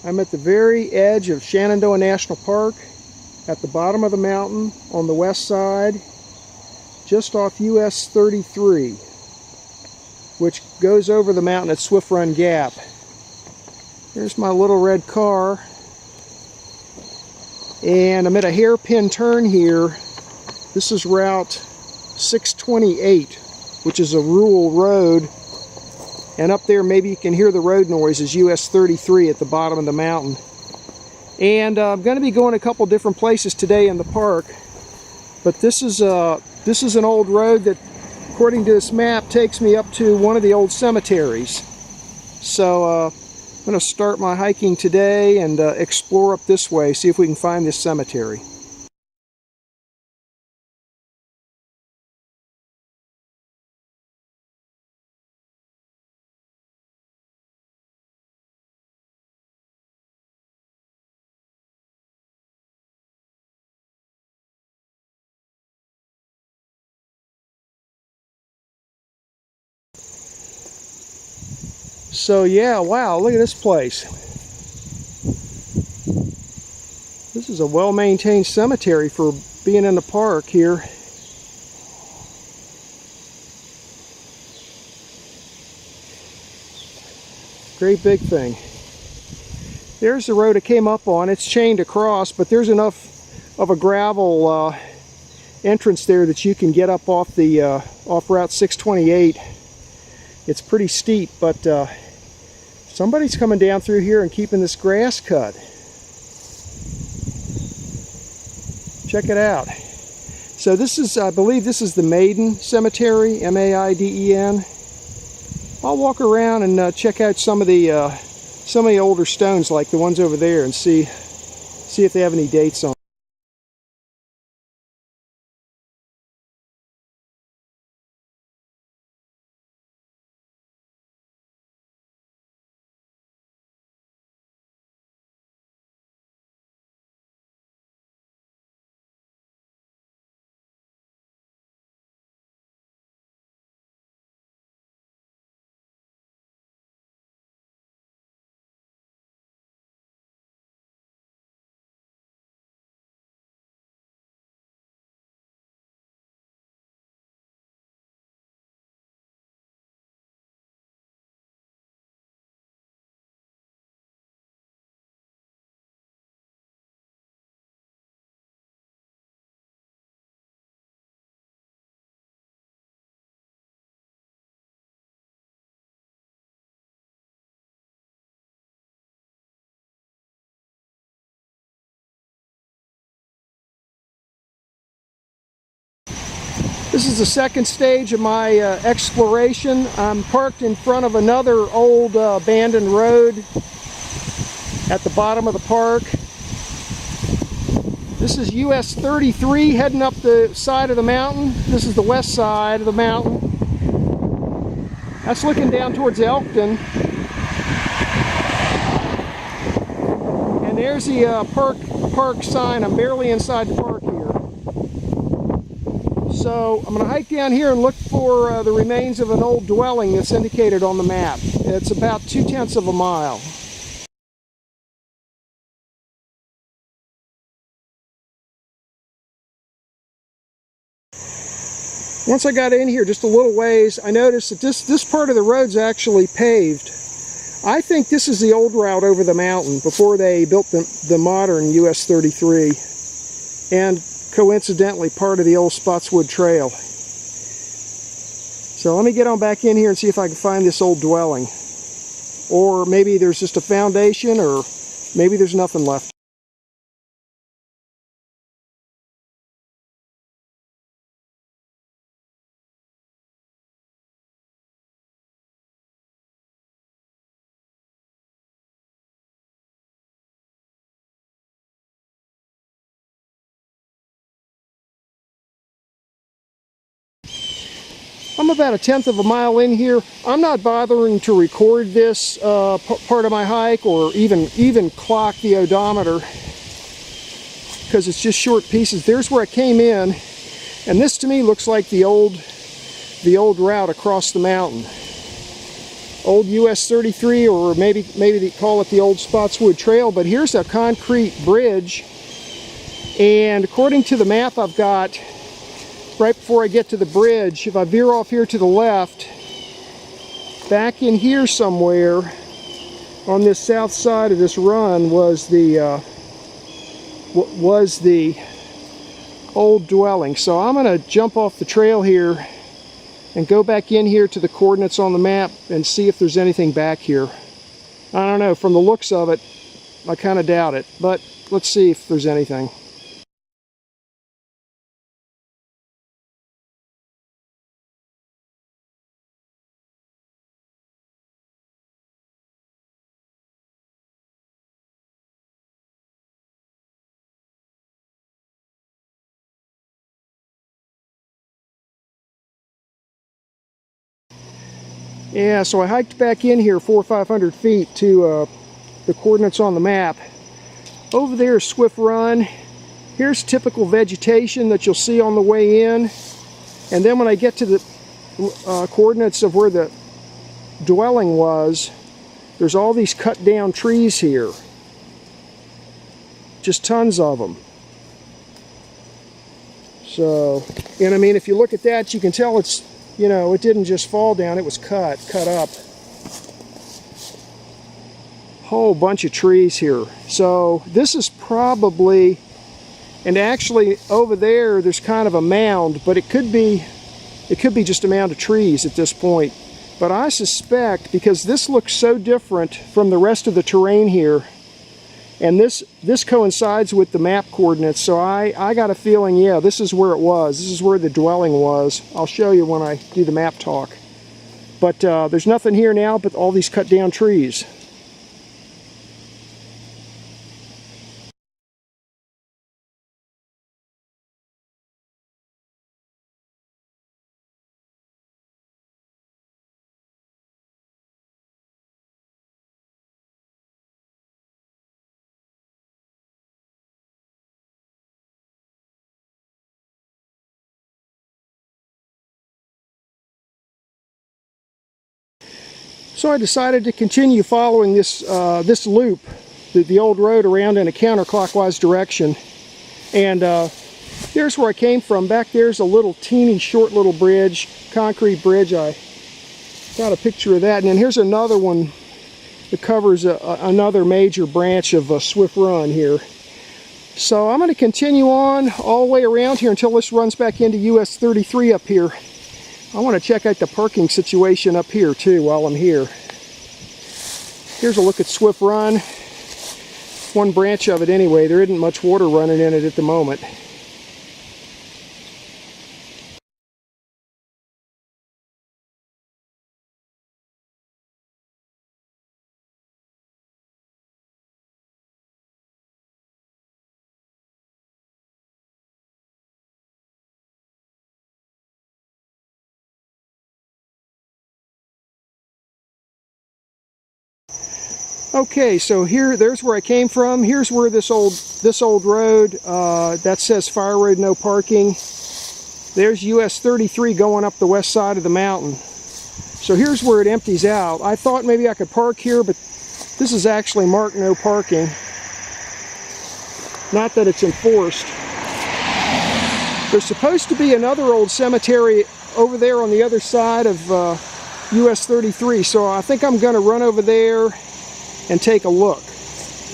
I'm at the very edge of Shenandoah National Park, at the bottom of the mountain on the west side, just off US 33, which goes over the mountain at Swift Run Gap. There's my little red car, and I'm at a hairpin turn here. This is Route 628, which is a rural road. And up there, maybe you can hear the road noise, is US 33 at the bottom of the mountain. And I'm going to be going a couple different places today in the park. But this is an old road that, according to this map, takes me up to one of the old cemeteries. So I'm going to start my hiking today and explore up this way, see if we can find this cemetery. So yeah, wow, look at this place. This is a well-maintained cemetery for being in the park here. Great big thing. There's the road it came up on. It's chained across, but there's enough of a gravel entrance there that you can get up off the off Route 628. It's pretty steep, but somebody's coming down through here and keeping this grass cut. Check it out. So this is, I believe this is the Maiden Cemetery, M-A-I-D-E-N. I'll walk around and check out some of the older stones, like the ones over there, and see if they have any dates on them. This is the second stage of my exploration. I'm parked in front of another old abandoned road at the bottom of the park. This is US 33 heading up the side of the mountain. This is the west side of the mountain. That's looking down towards Elkton. And there's the park sign. I'm barely inside the park here. So I'm going to hike down here and look for the remains of an old dwelling that's indicated on the map. It's about 2/10 of a mile. Once I got in here just a little ways, I noticed that this part of the road's actually paved. I think this is the old route over the mountain before they built the modern US 33. And coincidentally part of the Old Spotswood Trail. So let me get on back in here and see if I can find this old dwelling. Or maybe there's just a foundation, or maybe there's nothing left. I'm about 1/10 of a mile in here. I'm not bothering to record this part of my hike or even clock the odometer because it's just short pieces. There's where I came in, and this to me looks like the old route across the mountain. old US 33, or maybe they call it the Old Spotswood Trail. But here's a concrete bridge, and according to the map I've got, right before I get to the bridge, if I veer off here to the left, back in here somewhere on this south side of this run was the old dwelling. So I'm going to jump off the trail here and go back in here to the coordinates on the map and see if there's anything back here. I don't know, from the looks of it, I kind of doubt it, but let's see if there's anything. Yeah, so I hiked back in here 400 or 500 feet to the coordinates on the map. Over there is Swift Run. Here's typical vegetation that you'll see on the way in. And then when I get to the coordinates of where the dwelling was, there's all these cut down trees here. Just tons of them. So, and I mean, if you look at that, you can tell it's, you know, it didn't just fall down, it was cut up. Whole bunch of trees here. So this is probably, and actually over there's kind of a mound, but it could be just a mound of trees at this point. But I suspect, because this looks so different from the rest of the terrain here, and this coincides with the map coordinates, so I got a feeling, yeah, this is where it was. This is where the dwelling was. I'll show you when I do the map talk. But there's nothing here now but all these cut down trees. So I decided to continue following this this loop, the old road around in a counterclockwise direction. And here's where I came from. Back there's a little teeny short little bridge, concrete bridge. I got a picture of that. And then here's another one that covers another major branch of Swift Run here. So I'm going to continue on all the way around here until this runs back into US 33 up here. I want to check out the parking situation up here too while I'm here. Here's a look at Swift Run. One branch of it anyway. There isn't much water running in it at the moment. Okay, so there's where I came from. Here's where this old road that says Fire Road No Parking. There's US 33 going up the west side of the mountain. So here's where it empties out. I thought maybe I could park here, but this is actually marked no parking. Not that it's enforced. There's supposed to be another old cemetery over there on the other side of US 33, so I think I'm going to run over there and take a look.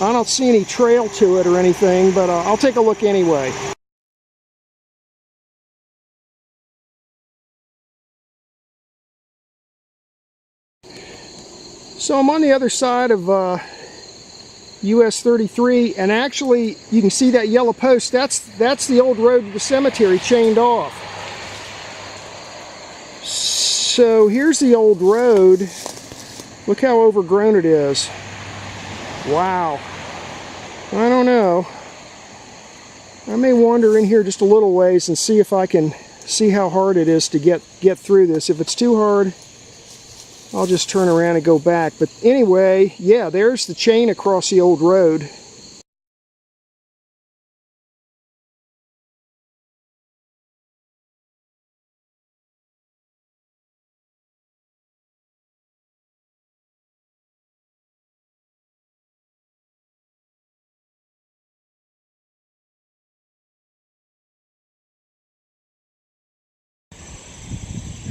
I don't see any trail to it or anything, but I'll take a look anyway. So I'm on the other side of US 33, and actually you can see that yellow post. That's the old road to the cemetery chained off. So here's the old road. Look how overgrown it is. Wow. I don't know. I may wander in here just a little ways and see if I can see how hard it is to get through this. If it's too hard, I'll just turn around and go back. But anyway, yeah, there's the chain across the old road.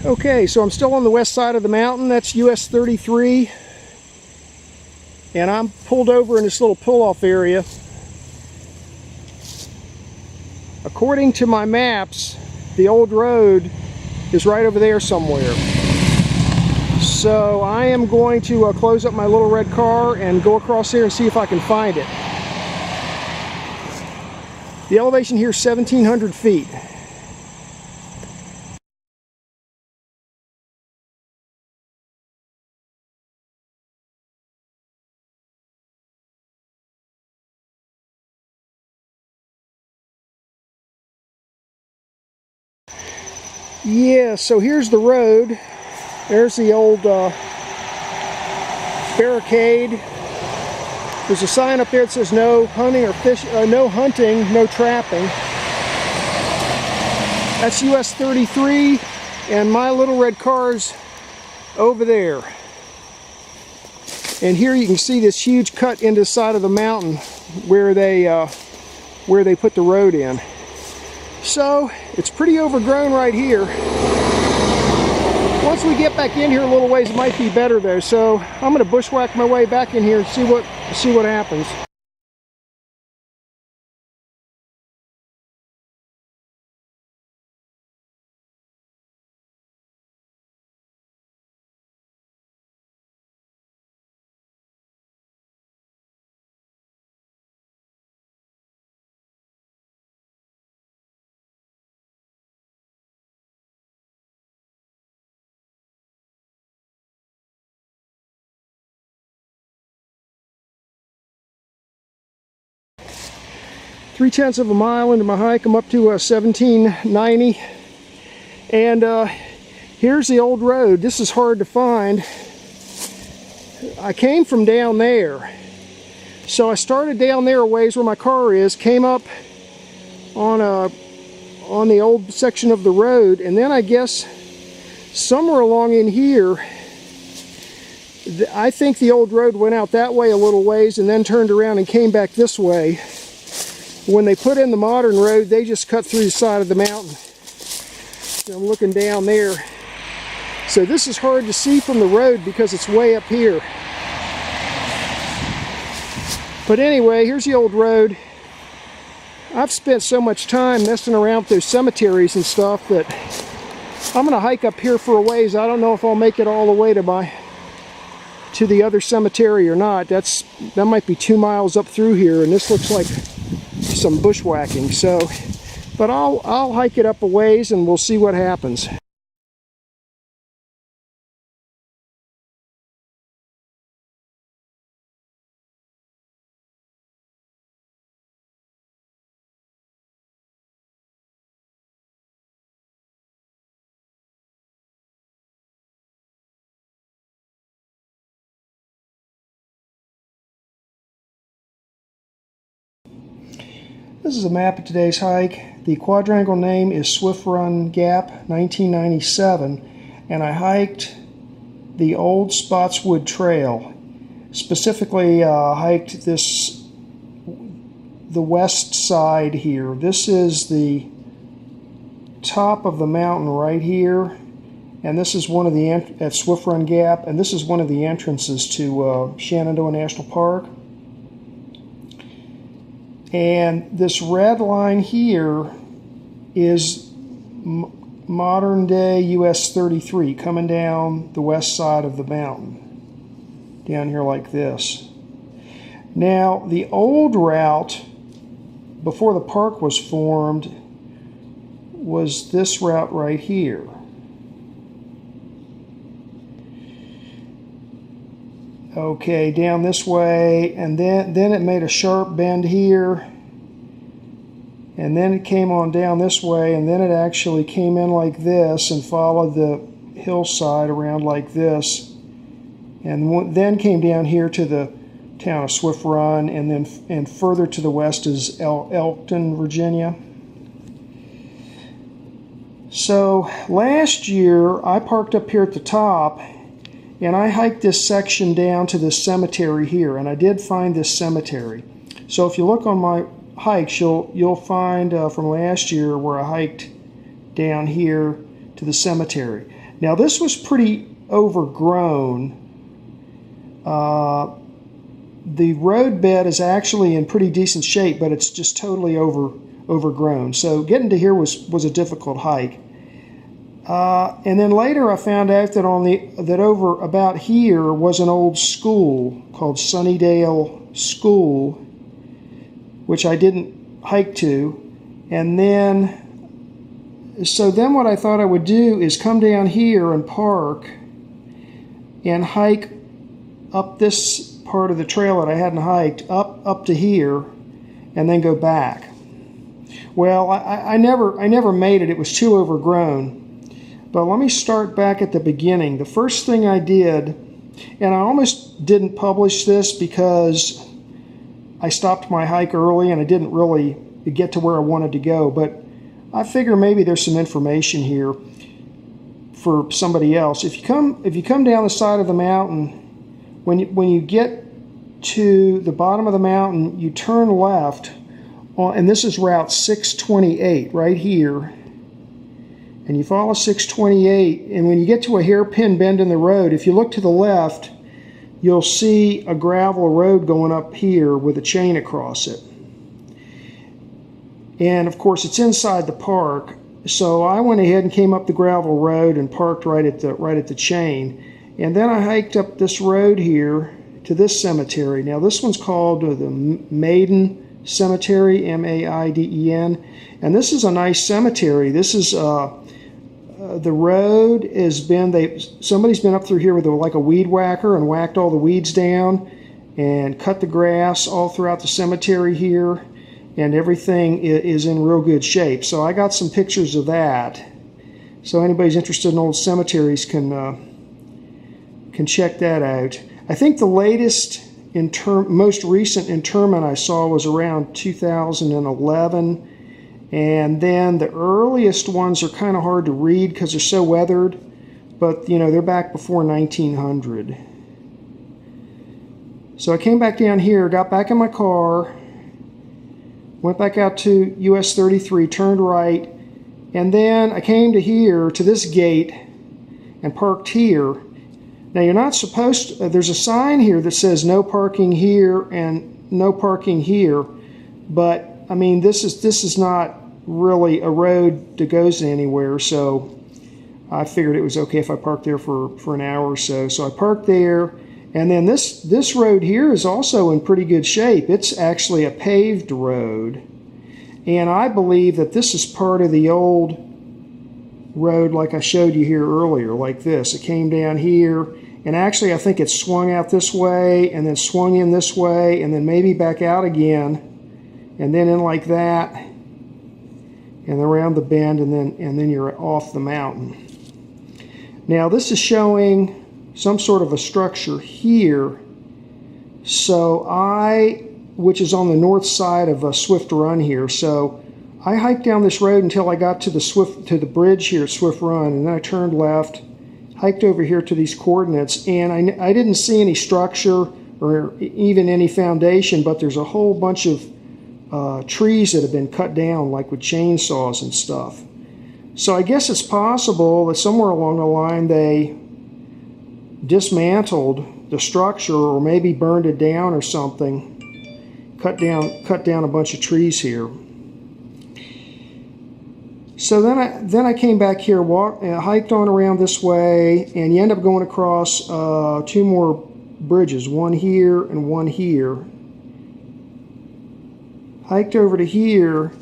Okay, so I'm still on the west side of the mountain. That's US 33. And I'm pulled over in this little pull-off area. According to my maps, the old road is right over there somewhere. So I am going to close up my little red car and go across there and see if I can find it. The elevation here is 1,700 feet. Yeah, so here's the road. There's the old barricade. There's a sign up there that says no hunting or no hunting, no trapping. That's US 33, and my little red car's over there. And here you can see this huge cut into the side of the mountain where they put the road in. So it's pretty overgrown right here. Once we get back in here a little ways, it might be better though. So I'm going to bushwhack my way back in here and see what happens. Three-tenths of a mile into my hike, I'm up to 1790, and here's the old road. This is hard to find. I came from down there, so I started down there a ways where my car is, came up on the old section of the road, and then I guess somewhere along in here, I think the old road went out that way a little ways and then turned around and came back this way. When they put in the modern road, they just cut through the side of the mountain. So I'm looking down there. So this is hard to see from the road because it's way up here. But anyway, here's the old road. I've spent so much time messing around with those cemeteries and stuff that I'm going to hike up here for a ways. I don't know if I'll make it all the way to the other cemetery or not. That might be 2 miles up through here, and this looks like some bushwhacking. So, but I'll hike it up a ways and we'll see what happens. This is a map of today's hike. The quadrangle name is Swift Run Gap 1997, and I hiked the Old Spotswood Trail. Specifically, hiked the west side here. This is the top of the mountain right here, and this is one of the at Swift Run Gap, and this is one of the entrances to Shenandoah National Park. And this red line here is modern day US 33 coming down the west side of the mountain, down here like this. Now, the old route before the park was formed was this route right here. Okay, down this way, and then it made a sharp bend here, and then it came on down this way, and then it actually came in like this and followed the hillside around like this, and then came down here to the town of Swift Run, and further to the west is Elkton, Virginia. So last year I parked up here at the top, and I hiked this section down to this cemetery here, and I did find this cemetery. So if you look on my hikes, you'll find from last year where I hiked down here to the cemetery. Now this was pretty overgrown. The road bed is actually in pretty decent shape, but it's just totally overgrown. So getting to here was a difficult hike. And then later I found out that over about here was an old school called Sunnydale School, which I didn't hike to. And then what I thought I would do is come down here and park and hike up this part of the trail that I hadn't hiked up to here and then go back. Well, I never made it. It was too overgrown. But let me start back at the beginning. The first thing I did, and I almost didn't publish this because I stopped my hike early and I didn't really get to where I wanted to go, but I figure maybe there's some information here for somebody else. If you come down the side of the mountain, when you get to the bottom of the mountain, you turn left, and this is Route 628 right here. And you follow 628, and when you get to a hairpin bend in the road, if you look to the left, you'll see a gravel road going up here with a chain across it. And of course, it's inside the park, so I went ahead and came up the gravel road and parked right at the chain. And then I hiked up this road here to this cemetery. Now this one's called the Maiden Cemetery, M-A-I-D-E-N, and this is a nice cemetery. This is the road has been, somebody's been up through here with like a weed whacker and whacked all the weeds down and cut the grass all throughout the cemetery here, and everything is in real good shape. So I got some pictures of that. So anybody's interested in old cemeteries can check that out. I think the latest most recent interment I saw was around 2011. And then the earliest ones are kind of hard to read because they're so weathered, but you know, they're back before 1900. So I came back down here, got back in my car, went back out to US 33, turned right, and then I came to here, to this gate, and parked here. Now you're not supposed to, there's a sign here that says no parking here and no parking here, but I mean, this is not really a road that goes anywhere, so I figured it was okay if I parked there for an hour or so. So I parked there, and then this road here is also in pretty good shape. It's actually a paved road, and I believe that this is part of the old road like I showed you here earlier, like this. It came down here, and actually I think it swung out this way, and then swung in this way, and then maybe back out again, and then in like that, and around the bend, and then you're off the mountain. Now this is showing some sort of a structure here. So which is on the north side of Swift Run here. So I hiked down this road until I got to the bridge here at Swift Run, and then I turned left, hiked over here to these coordinates, and I didn't see any structure or even any foundation, but there's a whole bunch of trees that have been cut down, like with chainsaws and stuff. So I guess it's possible that somewhere along the line they dismantled the structure, or maybe burned it down or something. Cut down a bunch of trees here. So then I came back here, hiked on around this way, and you end up going across two more bridges, one here and one here. Hiked over to here,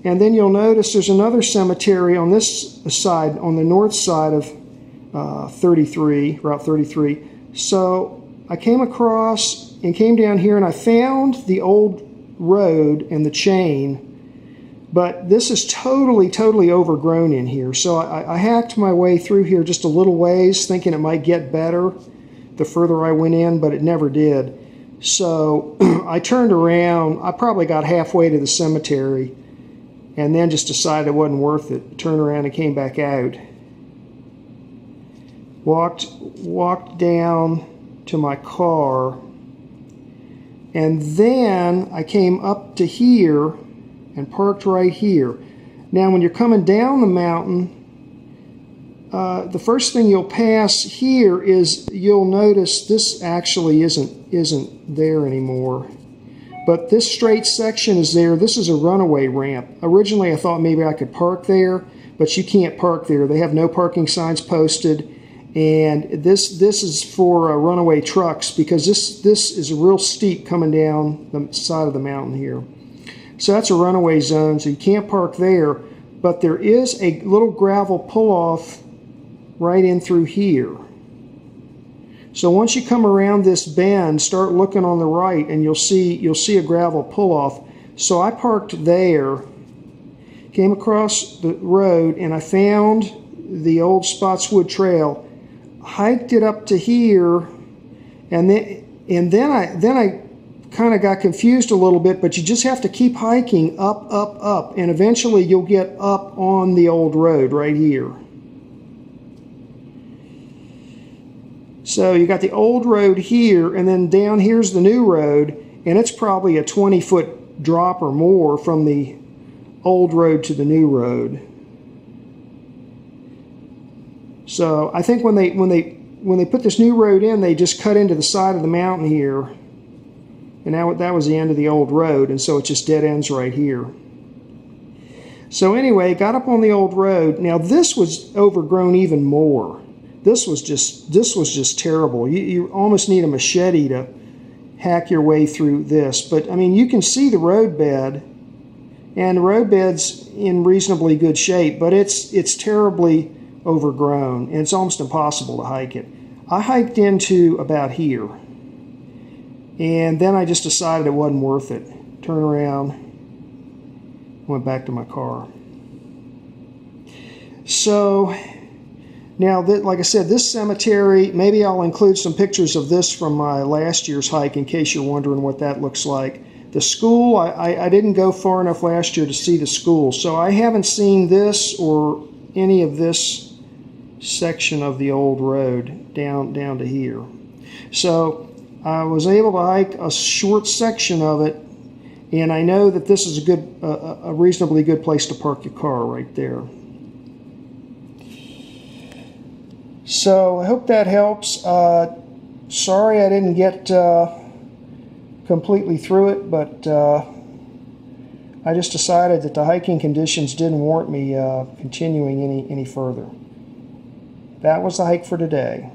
and then you'll notice there's another cemetery on this side, on the north side of Route 33. So I came across and came down here, and I found the old road and the chain, but this is totally overgrown in here. So I hacked my way through here just a little ways, thinking it might get better the further I went in, but it never did. So I turned around. I probably got halfway to the cemetery and then just decided it wasn't worth it. Turned around and came back out. Walked down to my car, and then I came up to here and parked right here. Now when you're coming down the mountain, the first thing you'll pass here is you'll notice this actually isn't there anymore. But this straight section is there. This is a runaway ramp. Originally I thought maybe I could park there, but you can't park there. They have no parking signs posted. And this is for runaway trucks, because this is real steep coming down the side of the mountain here. So that's a runaway zone, so you can't park there. But there is a little gravel pull-off right in through here. So once you come around this bend, start looking on the right, and you'll see a gravel pull-off. So I parked there, came across the road, and I found the Old Spotswood Trail. Hiked it up to here, and then I kind of got confused a little bit, but you just have to keep hiking up, and eventually you'll get up on the old road right here. So you got the old road here, and then down here's the new road, and it's probably a 20-foot drop or more from the old road to the new road. So I think when they put this new road in, they just cut into the side of the mountain here, and now that was the end of the old road, and so it just dead ends right here. So anyway, got up on the old road. Now this was overgrown even more. This was just terrible. You almost need a machete to hack your way through this. But I mean, you can see the roadbed, and the roadbed's in reasonably good shape, but it's terribly overgrown, and it's almost impossible to hike it. I hiked into about here, and then I just decided it wasn't worth it. Turned around, went back to my car. So now, like I said, this cemetery, maybe I'll include some pictures of this from my last year's hike in case you're wondering what that looks like. The school, I didn't go far enough last year to see the school, so I haven't seen this or any of this section of the old road down to here. So I was able to hike a short section of it, and I know that this is a reasonably good place to park your car right there. So I hope that helps. Sorry I didn't get completely through it, but I just decided that the hiking conditions didn't warrant me continuing any further. That was the hike for today.